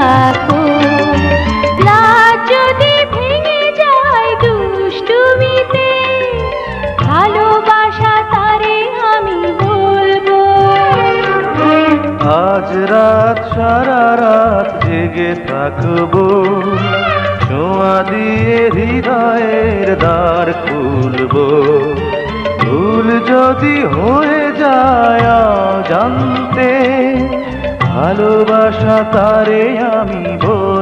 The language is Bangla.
থাকো। লাজ যদি ভেঙে যায় দুষ্টুমিতে, ভালোবাসা তারে আমি বলবো। আজ রাত সারা রাত জেগে থাকবো, ছোঁয়া দিয়ে হৃদয়ের দ্বার খুলবো। ভুল যদি হয়ে যায় জানতে, ভালোবাসা তারে আমি বলবো।